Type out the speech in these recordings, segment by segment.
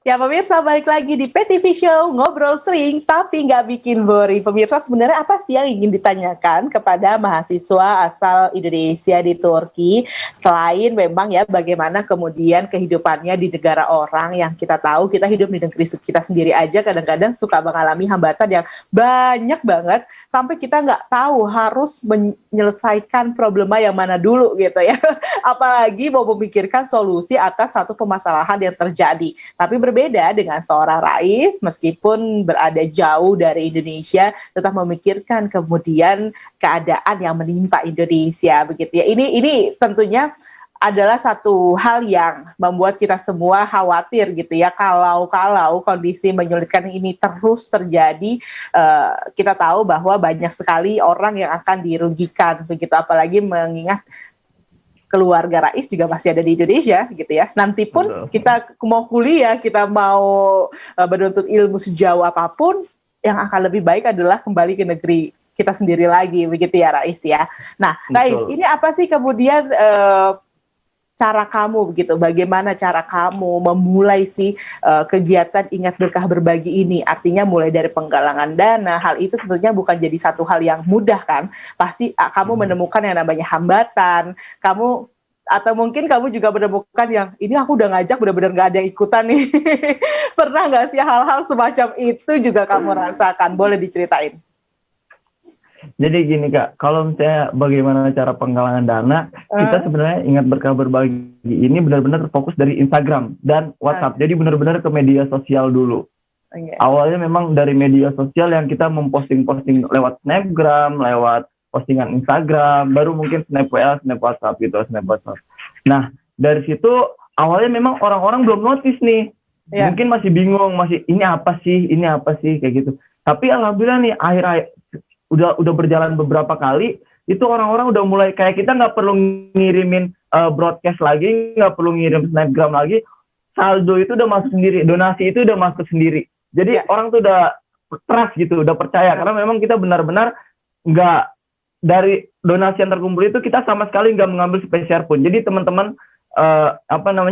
Ya pemirsa, balik lagi di PTV Show, ngobrol sering tapi nggak bikin boring. Pemirsa, sebenarnya apa sih yang ingin ditanyakan kepada mahasiswa asal Indonesia di Turki? Selain memang ya bagaimana kemudian kehidupannya di negara orang yang kita tahu kita hidup di negeri kita sendiri aja kadang-kadang suka mengalami hambatan yang banyak banget. Sampai kita nggak tahu harus menyelesaikan problema yang mana dulu gitu ya. Apalagi mau memikirkan solusi atas satu permasalahan yang terjadi. Tapi berbeda dengan seorang Rais, meskipun berada jauh dari Indonesia, tetap memikirkan kemudian keadaan yang menimpa Indonesia, begitu ya. Ini tentunya adalah satu hal yang membuat kita semua khawatir gitu ya, kalau kondisi menyulitkan ini terus terjadi, kita tahu bahwa banyak sekali orang yang akan dirugikan begitu, apalagi mengingat keluarga Rais juga masih ada di Indonesia gitu ya. Nanti pun kita mau kuliah, kita mau menuntut ilmu sejauh apapun, yang akan lebih baik adalah kembali ke negeri kita sendiri lagi, begitu ya Rais ya. Nah, Rais, ini apa sih kemudian cara kamu begitu? Bagaimana cara kamu memulai kegiatan Ingat Berkah Berbagi ini? Artinya mulai dari penggalangan dana, hal itu tentunya bukan jadi satu hal yang mudah kan? Pasti kamu menemukan yang namanya hambatan, atau mungkin kamu juga menemukan yang ini aku udah ngajak benar-benar nggak ada yang ikutan nih. Pernah nggak sih hal-hal semacam itu juga kamu rasakan? Boleh diceritain. Jadi gini Kak, kalau misalnya bagaimana cara penggalangan dana, kita sebenarnya Ingat Berkah Berbagi ini benar-benar fokus dari Instagram dan WhatsApp. Jadi benar-benar ke media sosial dulu. Awalnya memang dari media sosial yang kita memposting-posting lewat Snapgram, lewat postingan Instagram, baru mungkin Snap WA, Snap WhatsApp gitu, Snap WhatsApp. Nah, dari situ awalnya memang orang-orang belum notice nih. Mungkin masih bingung, ini apa sih, kayak gitu. Tapi alhamdulillah nih, akhir-akhir udah berjalan beberapa kali, itu orang-orang udah mulai kayak kita nggak perlu ngirimin broadcast lagi, nggak perlu ngirim Snapgram lagi, saldo itu udah masuk sendiri, donasi itu udah masuk sendiri. Jadi orang tuh udah trust gitu, udah percaya, karena memang kita benar-benar nggak, dari donasi yang terkumpul itu kita sama sekali nggak mengambil sepeser pun. Jadi teman-teman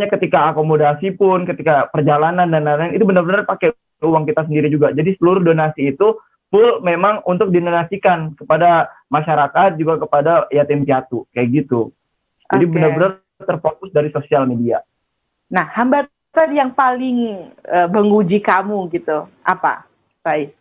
ketika akomodasi pun, ketika perjalanan dan lain-lain, itu benar-benar pakai uang kita sendiri juga. Jadi seluruh donasi itu full memang untuk didonasikan kepada masyarakat, juga kepada yatim piatu, kayak gitu. Jadi benar-benar terfokus dari sosial media. Nah, hambatan yang paling menguji kamu gitu, apa, Rais?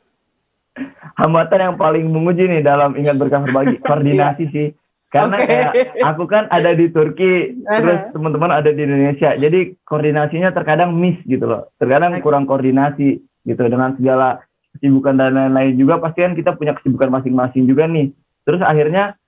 Hambatan yang paling menguji nih dalam Ingat Berkah Berbagi, koordinasi sih. Karena kayak aku kan ada di Turki, terus teman-teman ada di Indonesia. Jadi koordinasinya terkadang miss gitu loh. Terkadang kurang koordinasi gitu, dengan segala kesibukan dan lain-lain juga, pasti kan kita punya kesibukan masing-masing juga nih. Terus akhirnya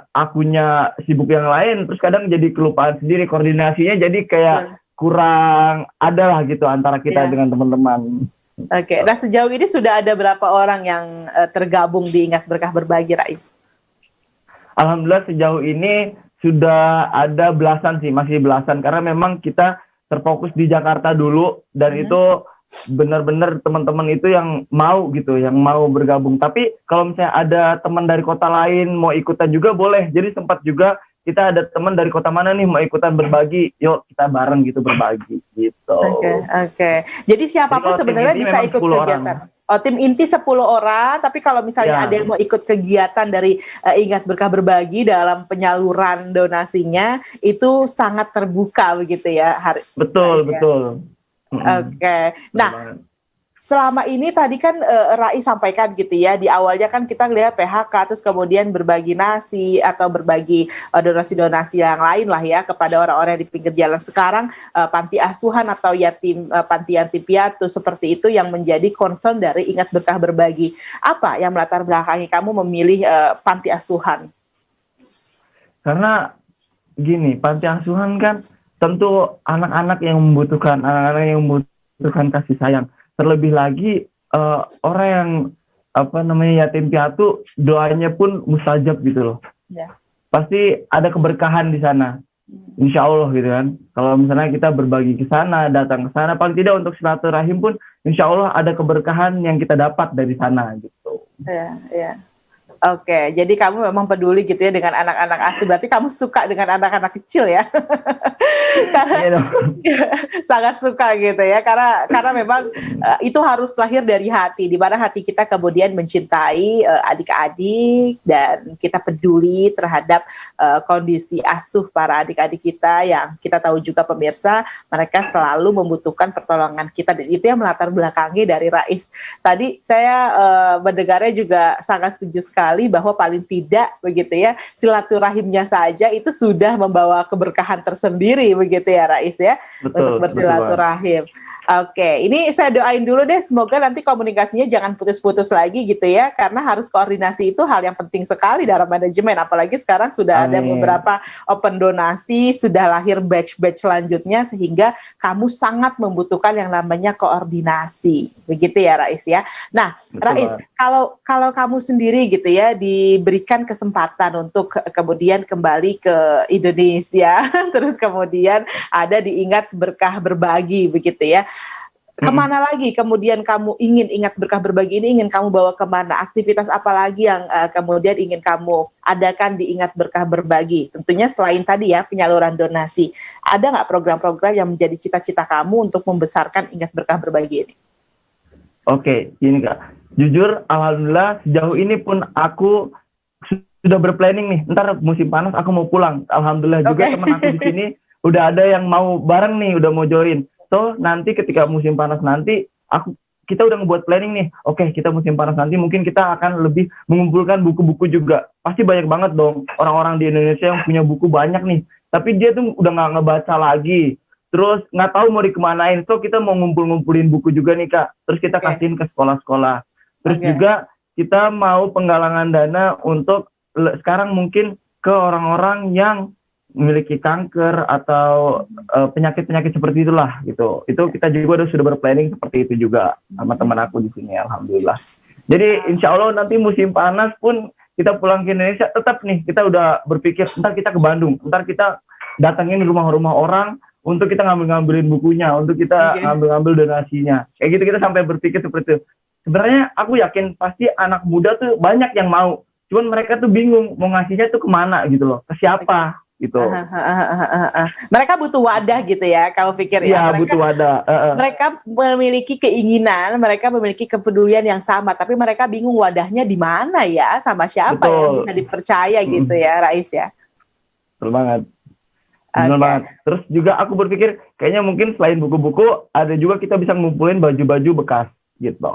akunya sibuk yang lain, terus kadang jadi kelupaan sendiri, koordinasinya jadi kayak kurang ada lah gitu antara kita dengan teman-teman. Nah sejauh ini sudah ada berapa orang yang tergabung di Ingat Berkah Berbagi, Rais? Alhamdulillah sejauh ini sudah ada belasan sih, masih belasan, karena memang kita terfokus di Jakarta dulu, dan itu benar-benar teman-teman itu yang mau gitu, yang mau bergabung. Tapi kalau misalnya ada teman dari kota lain mau ikutan juga boleh. Jadi sempat juga kita ada teman dari kota mana nih mau ikutan berbagi, yuk kita bareng gitu berbagi gitu. Oke. Jadi siapapun sebenarnya bisa ikut kegiatan. Tim inti 10 orang, tapi kalau misalnya ada yang mau ikut kegiatan dari Ingat Berkah Berbagi dalam penyaluran donasinya, itu sangat terbuka begitu ya. Betul. Nah, selama ini tadi kan Rais sampaikan gitu ya, di awalnya kan kita lihat PHK, terus kemudian berbagi nasi atau berbagi donasi-donasi yang lain lah ya kepada orang-orang di pinggir jalan. Sekarang panti asuhan atau panti piatu seperti itu yang menjadi concern dari Ingat Berkah Berbagi. Apa yang melatar belakangi kamu memilih panti asuhan? Karena gini, panti asuhan kan tentu anak-anak yang membutuhkan kasih sayang. Terlebih lagi orang yang yatim piatu, doanya pun mustajab gitu loh. Pasti ada keberkahan di sana, insya Allah gitu kan. Kalau misalnya kita berbagi ke sana, datang ke sana, paling tidak untuk silaturahim pun insya Allah ada keberkahan yang kita dapat dari sana gitu. Oke, jadi kamu memang peduli gitu ya dengan anak-anak asuh. Berarti kamu suka dengan anak-anak kecil ya? Karena Iya dong. sangat suka gitu ya, karena memang itu harus lahir dari hati, di mana hati kita kemudian mencintai adik-adik dan kita peduli terhadap kondisi asuh para adik-adik kita yang kita tahu juga pemirsa mereka selalu membutuhkan pertolongan kita dan itu yang melatar belakangi dari Rais. Tadi saya mendengarnya juga sangat setuju sekali bahwa paling tidak begitu ya silaturahimnya saja itu sudah membawa keberkahan tersendiri begitu ya Rais ya, untuk Betul, bersilaturahim. Oke, ini saya doain dulu deh semoga nanti komunikasinya jangan putus-putus lagi gitu ya karena harus koordinasi itu hal yang penting sekali dalam manajemen apalagi sekarang sudah ada amin. beberapa open donasi, sudah lahir batch-batch selanjutnya sehingga kamu sangat membutuhkan yang namanya koordinasi. Begitu ya Rais ya. Nah, Betul Rais, banget. kalau kamu sendiri gitu ya diberikan kesempatan untuk kemudian kembali ke Indonesia terus kemudian ada diingat berkah berbagi begitu ya. Kemana lagi kemudian kamu ingin ingat berkah berbagi ini ingin kamu bawa kemana? Aktivitas apa lagi yang kemudian ingin kamu adakan di ingat berkah berbagi? Tentunya selain tadi ya penyaluran donasi, ada nggak program-program yang menjadi cita-cita kamu untuk membesarkan ingat berkah berbagi ini? Oke, ini Kak. Jujur, alhamdulillah sejauh ini pun aku sudah berplanning nih. Ntar musim panas aku mau pulang. Alhamdulillah juga teman aku di sini udah ada yang mau bareng nih, udah mau join. So nanti ketika musim panas nanti kita udah ngebuat planning nih. Oke, kita musim panas nanti mungkin kita akan lebih mengumpulkan buku-buku juga. Pasti banyak banget dong orang-orang di Indonesia yang punya buku banyak nih. Tapi dia tuh udah nggak ngebaca lagi. Terus nggak tahu mau dikemanain. So kita mau ngumpulin buku juga nih Kak. Terus kita kasihin ke sekolah-sekolah. Terus juga kita mau penggalangan dana untuk sekarang mungkin ke orang-orang yang memiliki kanker atau penyakit-penyakit seperti itulah gitu. Itu kita juga sudah berplanning seperti itu juga sama teman aku di sini alhamdulillah. Jadi insya Allah nanti musim panas pun kita pulang ke Indonesia tetap nih kita udah berpikir ntar kita ke Bandung, ntar kita datangin rumah-rumah orang untuk kita ngambil-ngambilin bukunya, untuk kita ngambil-ngambil donasinya. Kayak gitu kita sampai berpikir seperti itu. Sebenarnya aku yakin pasti anak muda tuh banyak yang mau, cuman mereka tuh bingung mau ngasihnya tuh kemana gitu loh, ke siapa gitu. Mereka butuh wadah gitu ya, kalau pikir ya. Mereka butuh wadah. Mereka memiliki keinginan, mereka memiliki kepedulian yang sama, tapi mereka bingung wadahnya di mana ya, sama siapa yang bisa dipercaya gitu ya, Rais ya. Betul banget. Betul banget. Terus juga aku berpikir kayaknya mungkin selain buku-buku, ada juga kita bisa ngumpulin baju-baju bekas gitu.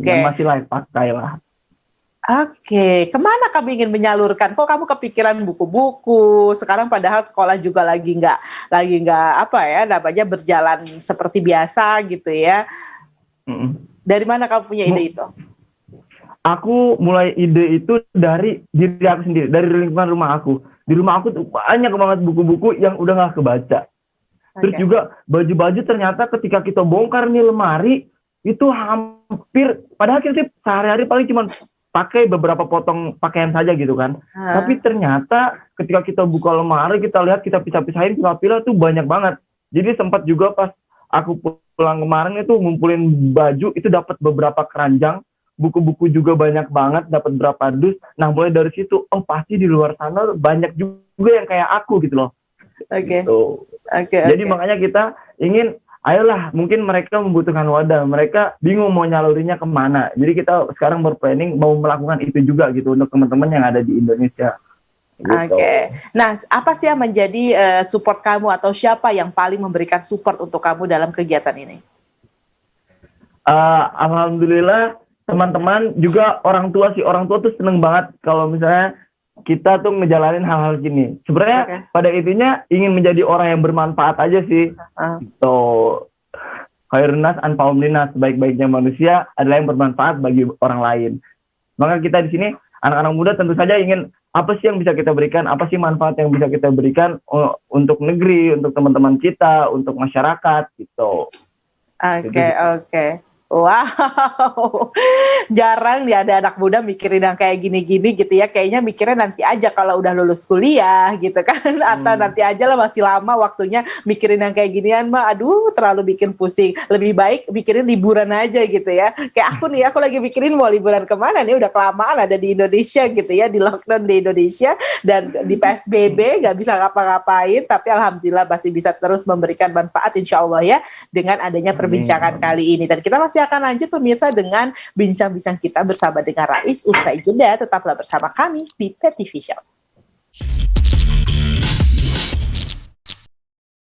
Yang masih layak pakai lah. Oke, kemana kamu ingin menyalurkan? Kok kamu kepikiran buku-buku? Sekarang padahal sekolah juga lagi nggak apa ya, namanya berjalan seperti biasa gitu ya. Dari mana kamu punya ide itu? Aku mulai ide itu dari diri aku sendiri, dari lingkungan rumah aku. Di rumah aku tuh banyak banget buku-buku yang udah nggak kebaca. Terus juga baju-baju ternyata ketika kita bongkar nih lemari itu hampir, padahal kita sehari-hari paling cuma pakai beberapa potong pakaian saja gitu kan. Tapi ternyata ketika kita buka lemari, kita lihat, kita pisah-pisahin, pilah-pilah tuh banyak banget. Jadi sempat juga pas aku pulang kemarin itu ngumpulin baju, itu dapat beberapa keranjang, buku-buku juga banyak banget, dapat berapa dus. Nah mulai dari situ, oh pasti di luar sana banyak juga yang kayak aku gitu loh. Jadi makanya kita ingin, ayolah, mungkin mereka membutuhkan wadah, mereka bingung mau nyalurinnya kemana. Jadi kita sekarang berplanning mau melakukan itu juga gitu untuk teman-teman yang ada di Indonesia. Gitu. Nah, apa sih yang menjadi support kamu atau siapa yang paling memberikan support untuk kamu dalam kegiatan ini? Alhamdulillah teman-teman juga orang tua tuh seneng banget kalau misalnya kita tuh ngejalanin hal-hal gini. Sebenarnya pada intinya ingin menjadi orang yang bermanfaat aja sih. Gitu. Khairun nas anfa'uhum linnas, sebaik-baiknya manusia adalah yang bermanfaat bagi orang lain. Maka kita di sini anak-anak muda tentu saja ingin apa sih yang bisa kita berikan, apa sih manfaat yang bisa kita berikan untuk negeri, untuk teman-teman kita, untuk masyarakat gitu. Oke. Wow, jarang nih ada anak muda mikirin yang kayak gini-gini gitu ya. Kayaknya mikirnya nanti aja kalau udah lulus kuliah gitu kan, atau nanti aja lah masih lama waktunya mikirin yang kayak ginian mah. Aduh, terlalu bikin pusing. Lebih baik mikirin liburan aja gitu ya. Kayak aku nih, aku lagi mikirin mau liburan kemana nih. Udah kelamaan ada di Indonesia gitu ya, di lockdown di Indonesia dan di PSBB nggak bisa ngapa-ngapain. Tapi alhamdulillah masih bisa terus memberikan manfaat insya Allah ya dengan adanya perbincangan kali ini. Dan kita masih akan lanjut pemirsa dengan bincang-bincang kita bersama dengan Rais usai jeda. Tetaplah bersama kami di PTV Show.